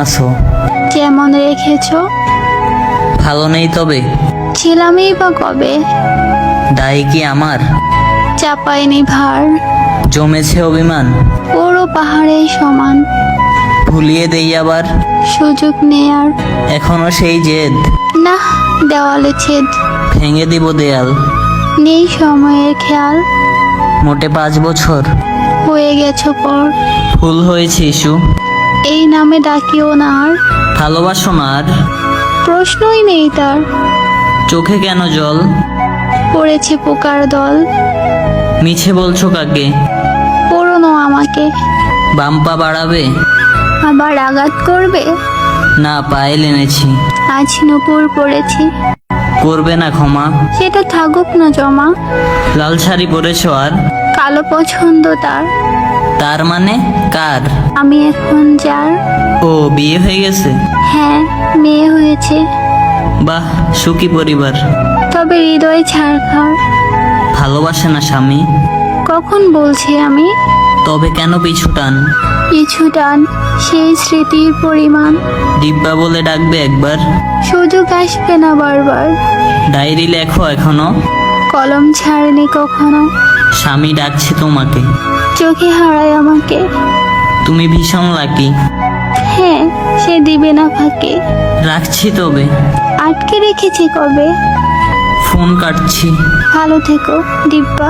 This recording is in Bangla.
আছো? যেমন রেখেছো। ভালো নেই তবে? ছিলামই বা কবে, দায় কি আমার? চাপাইনি ভার, জমেছে অভিমান, পুরো পাহাড়ের সমান। ভুলিয়ে দেই আবার, সুযোগ নেয়ার এখনো সেই জেদ। না, দেওয়ালে ছেদ। ভেঙে দিব দেয়াল। নেই সময়ের খেয়াল, মোটে 5 বছর হয়ে গেছো পর। ভুল হয়েছে ইস্যু, এই নামে ডাকিও না আর, ভালোবাসো না আর। প্রশ্নই নেই তার। চোখে কেন জল? পড়েছে পোকার দল, মিছে বলছো কাকে? পুরনো আমাকে। বাম্পা বাড়াবে? আবার আঘাত করবে? না, পায়েল এনেছি। আজ নূপুর পড়েছি, করবে না ক্ষমা? সেটা থাকুক না জমা। লাল শাড়ি পরেছো আর? কালো পছন্দ তার, তার মানে কার? আমি এখন যার। ও, বিয়ে হয়ে গেছে? হ্যাঁ, মেয়ে হয়েছে, বাহ, সুখী পরিবার। তবে হৃদয় ছাড়খাড়। ভালোবাসে না স্বামী? কখন বলছি আমি? তবে কেন পিছু টান? পিছু টান সেই স্মৃতির পরিমাণ, দিব্যা বলে ডাকবে একবার? সুযোগ আসবে না বারবার। ডায়েরি লেখো এখনো? কলম ছাড়নি কখনো, স্বামী ডাকছে তোমাকে। চোখে হারায় আমাকে। তুমি ভীষণ লাকি। হ্যাঁ, সে দিবে না ফাঁকে। রাখছি তবে, আটকে রেখেছি কবে। ফোন কাটছি। ভালো থেকো দিব্যা।